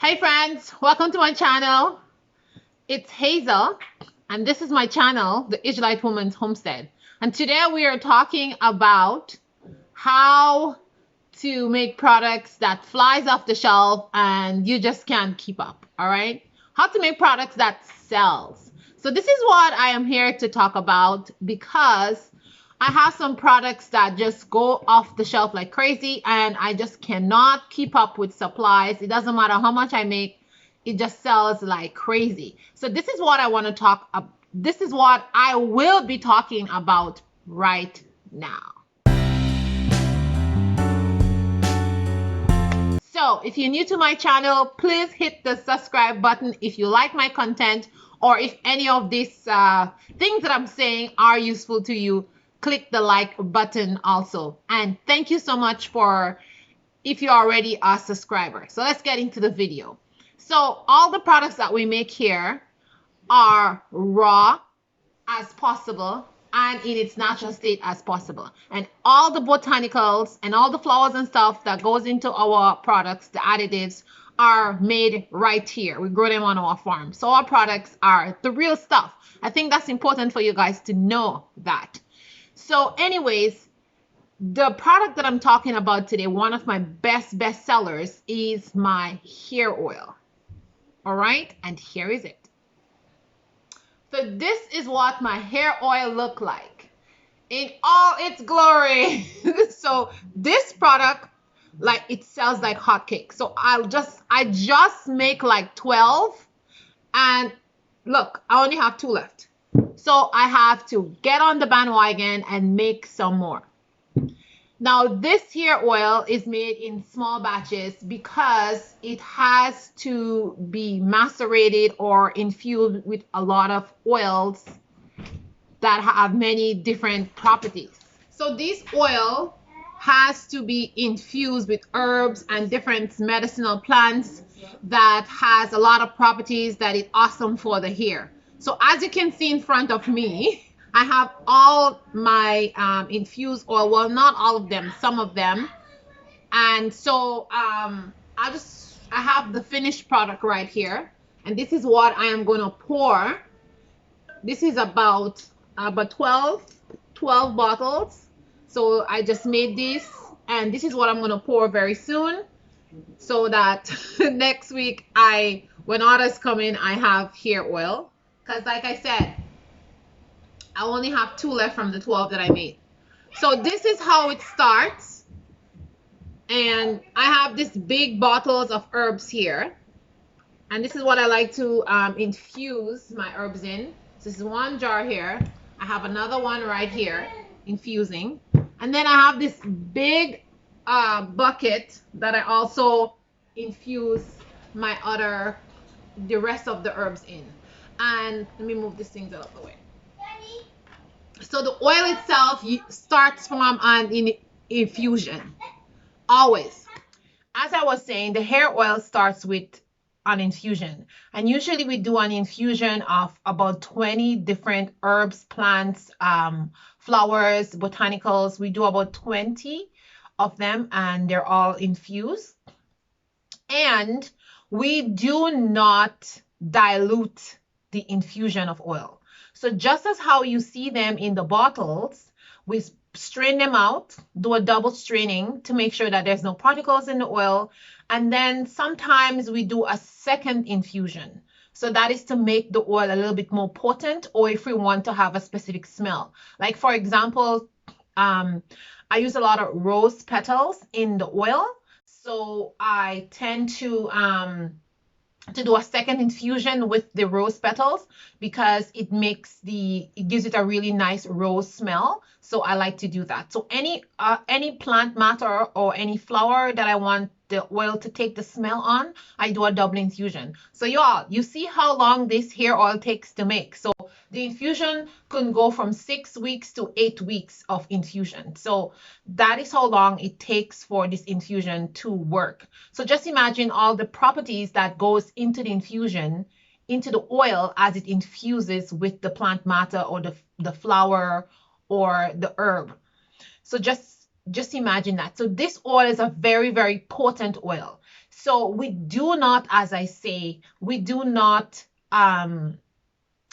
Hey friends, welcome to my channel. It's Hazel and this is my channel, The Israelite Woman's Homestead. And today we are talking about how to make products that flies off the shelf and you just can't keep up, all right? How to make products that sells. So this is what I am here to talk about because I have some products that just go off the shelf like crazy and I just cannot keep up with supplies. It doesn't matter how much I make, it just sells like crazy. So this is what I want to talk about. This is what I will be talking about right now. So if you're new to my channel, please hit the subscribe button if you like my content or if any of these things that I'm saying are useful to you. Click the like button also. And thank you so much for if you're already a subscriber. So let's get into the video. So all the products that we make here are raw as possible and in its natural state as possible. And all the botanicals and all the flowers and stuff that goes into our products, the additives, are made right here. We grow them on our farm. So our products are the real stuff. I think that's important for you guys to know that. So anyways, the product that I'm talking about today, one of my best sellers is my hair oil. All right, and here is it. So this is what my hair oil look like in all its glory. So this product, like, it sells like hotcakes. So I just make like 12 and look, I only have 2 left. So I have to get on the bandwagon and make some more. Now this hair oil is made in small batches because it has to be macerated or infused with a lot of oils that have many different properties. So this oil has to be infused with herbs and different medicinal plants that has a lot of properties that is awesome for the hair. So as you can see in front of me, I have all my infused oil. Well, not all of them, some of them. And so I have the finished product right here. And this is what I am going to pour. This is about 12 bottles. So I just made this. And this is what I'm going to pour very soon. So that next week, when orders come in, I have hair oil. Because like I said, I only have 2 left from the 12 that I made. So this is how it starts. And I have these big bottles of herbs here. And this is what I like to infuse my herbs in. So this is one jar here. I have another one right here, infusing. And then I have this big bucket that I also infuse the rest of the herbs in. And let me move these things out of the way. So the oil itself starts from an infusion, always. As I was saying, the hair oil starts with an infusion. And usually we do an infusion of about 20 different herbs, plants, flowers, botanicals. We do about 20 of them and they're all infused. And we do not dilute the infusion of oil. So just as how you see them in the bottles, we strain them out, do a double straining to make sure that there's no particles in the oil. And then sometimes we do a second infusion. So that is to make the oil a little bit more potent or if we want to have a specific smell. Like for example, I use a lot of rose petals in the oil. So I tend to do a second infusion with the rose petals because it gives it a really nice rose smell. So I like to do that. So any plant matter or any flower that I want the oil to take the smell on, I do a double infusion. So y'all, you see how long this hair oil takes to make. So the infusion can go from 6 weeks to 8 weeks of infusion. So that is how long it takes for this infusion to work. So just imagine all the properties that goes into the infusion, into the oil as it infuses with the plant matter or the flower or the herb. So just imagine that. So this oil is a very, very potent oil. So we do not, as I say, we do not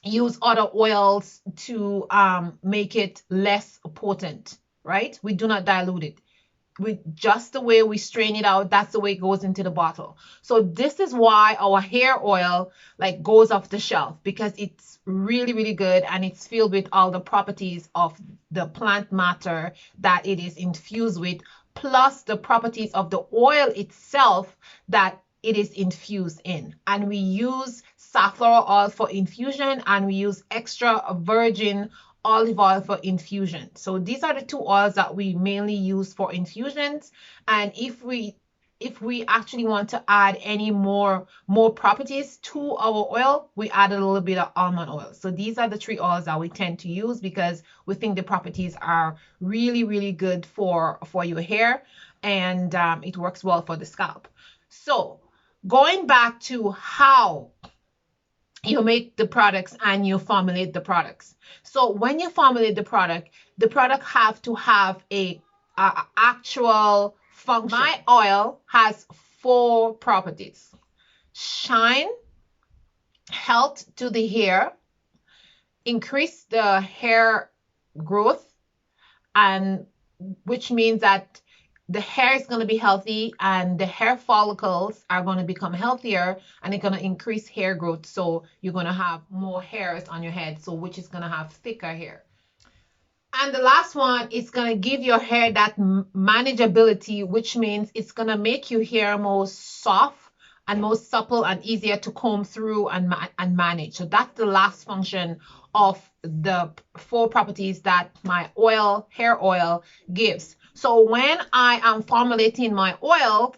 use other oils to make it less potent, right? We do not dilute it. We just the way we strain it out, that's the way it goes into the bottle. So this is why our hair oil like goes off the shelf, because it's really, really good and it's filled with all the properties of the plant matter that it is infused with, plus the properties of the oil itself that it is infused in. And we use safflower oil for infusion, and we use extra virgin olive oil for infusion. So these are the two oils that we mainly use for infusions. And if we actually want to add any more properties to our oil, we add a little bit of almond oil. So these are the three oils that we tend to use because we think the properties are really, really good for your hair, and it works well for the scalp. So going back to how you make the products and you formulate the products. So when you formulate the product have to have a actual function. My oil has 4 properties: shine, health to the hair, increase the hair growth, and which means that the hair is going to be healthy and the hair follicles are going to become healthier, and it's going to increase hair growth. So you're going to have more hairs on your head, so which is going to have thicker hair. And the last one is going to give your hair that manageability, which means it's going to make your hair more soft and more supple and easier to comb through and manage. So that's the last function of the 4 properties that my hair oil gives. So when I am formulating my oil,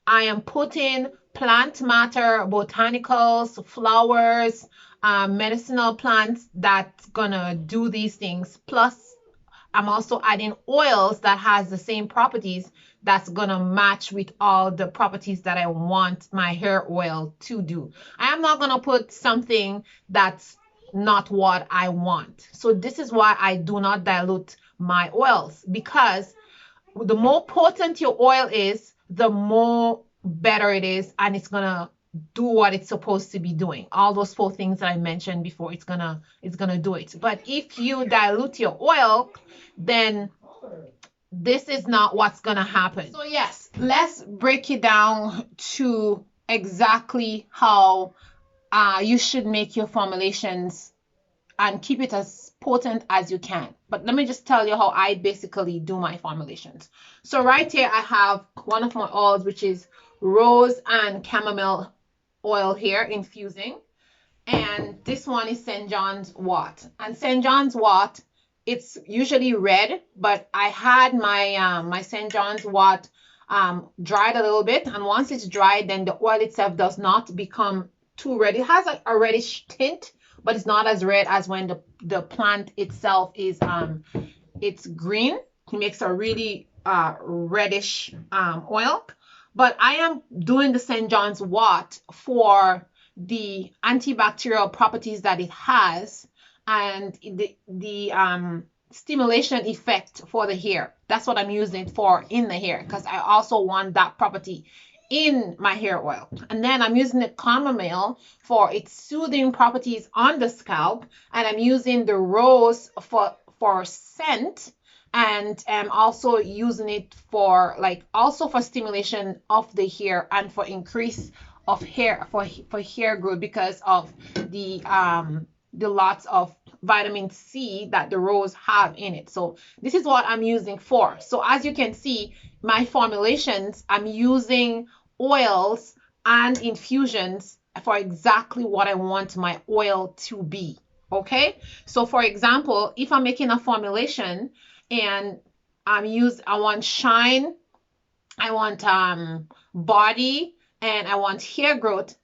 I am putting plant matter, botanicals, flowers, medicinal plants that's gonna do these things. Plus, I'm also adding oils that has the same properties that's gonna match with all the properties that I want my hair oil to do. I am not gonna put something that's not what I want. So this is why I do not dilute my oils, because the more potent your oil is, the more better it is, and it's gonna do what it's supposed to be doing. All those 4 things that I mentioned before, it's gonna do it. But if you dilute your oil, then this is not what's gonna happen. So yes, let's break it down to exactly how you should make your formulations and keep it as potent as you can. But let me just tell you how I basically do my formulations. So right here I have one of my oils, which is rose and chamomile oil here infusing, and this one is St. John's wort. And St. John's wort, it's usually red, but I had my my St. John's wort dried a little bit, and once it's dried, then the oil itself does not become too red. It has a reddish tint, but it's not as red as when the plant itself is it's green. It makes a really reddish oil. But I am doing the St. John's wort for the antibacterial properties that it has, and the stimulation effect for the hair. That's what I'm using it for in the hair, because I also want that property in my hair oil. And then I'm using the chamomile for its soothing properties on the scalp, and I'm using the rose for scent, and I'm also using it for also for stimulation of the hair and for increase of hair for hair growth, because of the lots of vitamin C that the rose have in it. So this is what I'm using for. So as you can see, my formulations, I'm using oils and infusions for exactly what I want my oil to be. Okay, so for example, if I'm making a formulation and I want shine, I want body, and I want hair growth,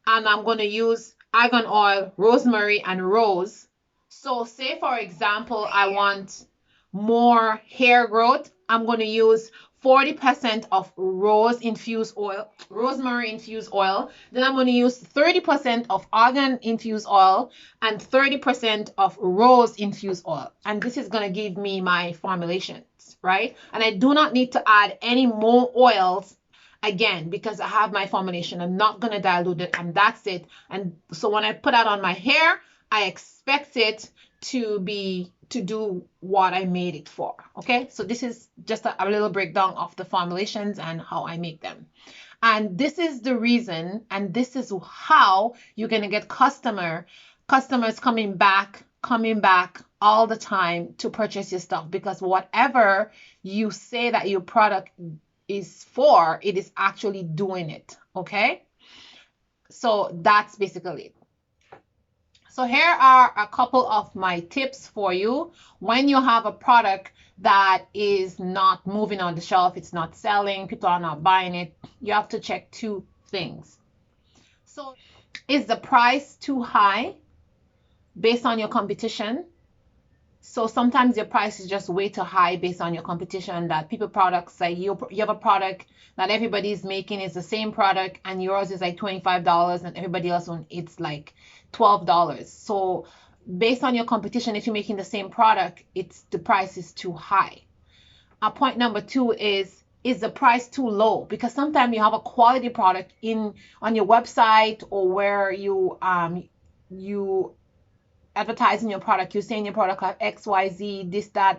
and I'm going to use argan oil, rosemary, and rose. So say for example, I want more hair growth, I'm going to use 40% of rosemary infused oil. Then I'm going to use 30% of argan infused oil and 30% of rose infused oil. And this is going to give me my formulations, right? And I do not need to add any more oils Again, because I have my formulation, I'm not going to dilute it, and that's it. And so when I put that on my hair, I expect it to do what I made it for. Okay, so this is just a little breakdown of the formulations and how I make them. And this is the reason, and this is how you're going to get customers coming back all the time to purchase your stuff, because whatever you say that your product is for, it is actually doing it. Okay, so that's basically it. So here are a couple of my tips for you when you have a product that is not moving on the shelf, it's not selling, people are not buying it. You have to check two things. So is the price too high based on your competition? So sometimes your price is just way too high based on your competition, that people products, like you have a product that everybody's making is the same product and yours is like $25 and everybody else it's like $12. So based on your competition, if you're making the same product, the price is too high. Point number two is the price too low? Because sometimes you have a quality product on your website, or where you advertising your product, you're saying your product have XYZ, this, that,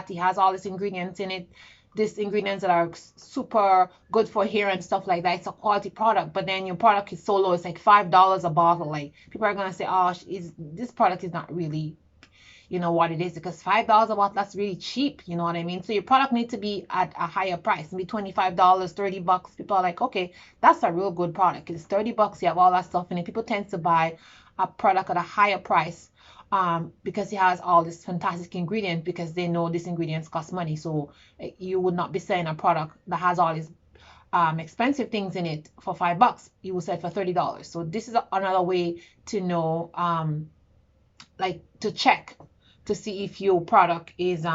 it has all these ingredients in it, these ingredients that are super good for hair and stuff like that. It's a quality product, but then your product is so low, it's like $5 a bottle. Like, people are gonna say, oh, this product is not really, what it is, because $5 a bottle, that's really cheap, you know what I mean? So your product needs to be at a higher price, maybe $25, $30. People are like, okay, that's a real good product. It's $30, you have all that stuff in it. People tend to buy a product at a higher price, because it has all this fantastic ingredient, because they know these ingredients cost money. So you would not be selling a product that has all these expensive things in it for $5. You will sell it for $30. So this is another way to know, like, to check to see if your product is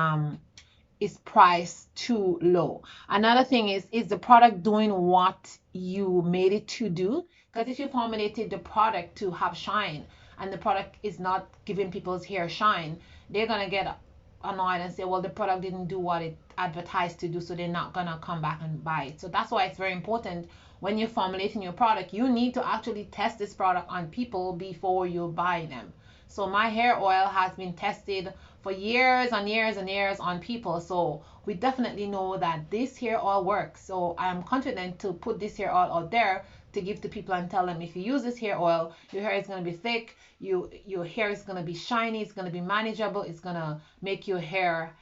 priced too low. Another thing is the product doing what you made it to do? Because if you formulated the product to have shine, and the product is not giving people's hair shine, they're gonna get annoyed and say, well, the product didn't do what it advertised to do, so they're not gonna come back and buy it. So that's why it's very important, when you're formulating your product, you need to actually test this product on people before you buy them. So my hair oil has been tested for years and years and years on people. So we definitely know that this hair oil works. So I'm confident to put this hair oil out there to give to people and tell them, if you use this hair oil, your hair is going to be thick, your hair is going to be shiny, it's going to be manageable, it's going to make your hair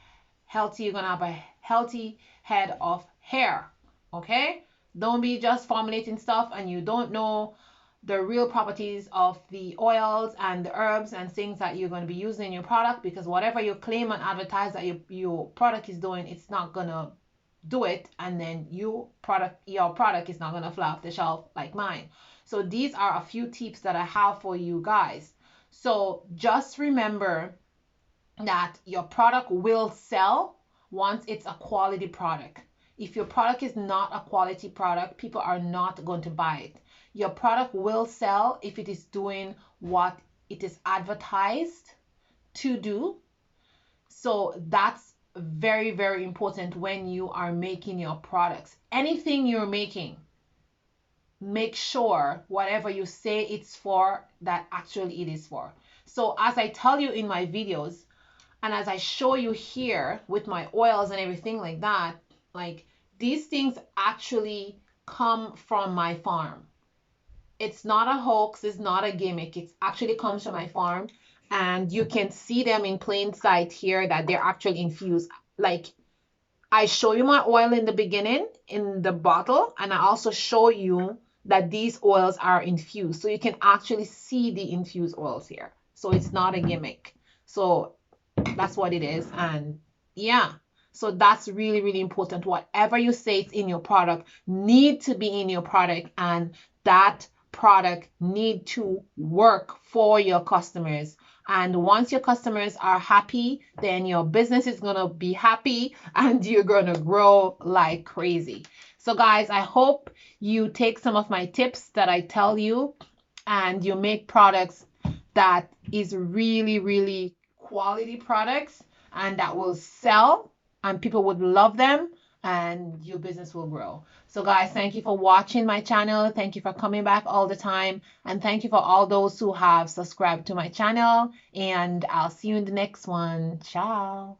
healthy, you're going to have a healthy head of hair. Okay? Don't be just formulating stuff and you don't know the real properties of the oils and the herbs and things that you're going to be using in your product, because whatever you claim and advertise that your product is doing, it's not going to do it, and then your product is not going to fly off the shelf like mine. So these are a few tips that I have for you guys. So just remember that your product will sell once it's a quality product. If your product is not a quality product, people are not going to buy it. Your product will sell if it is doing what it is advertised to do. So that's very, very important when you are making your products. Anything you're making, make sure whatever you say it's for, that actually it is for. So as I tell you in my videos, and as I show you here with my oils and everything like that, like, these things actually come from my farm. It's not a hoax, it's not a gimmick. It actually comes from my farm. And you can see them in plain sight here that they're actually infused. Like, I show you my oil in the beginning in the bottle, and I also show you that these oils are infused. So you can actually see the infused oils here. So it's not a gimmick. So that's what it is. And yeah, so that's really, really important. Whatever you say it's in your product need to be in your product, and that product need to work for your customers. And once your customers are happy, then your business is going to be happy and you're going to grow like crazy. So guys, I hope you take some of my tips that I tell you and you make products that is really, really quality products and that will sell and people would love them and your business will grow. So guys, thank you for watching my channel. Thank you for coming back all the time. And thank you for all those who have subscribed to my channel. And I'll see you in the next one. Ciao.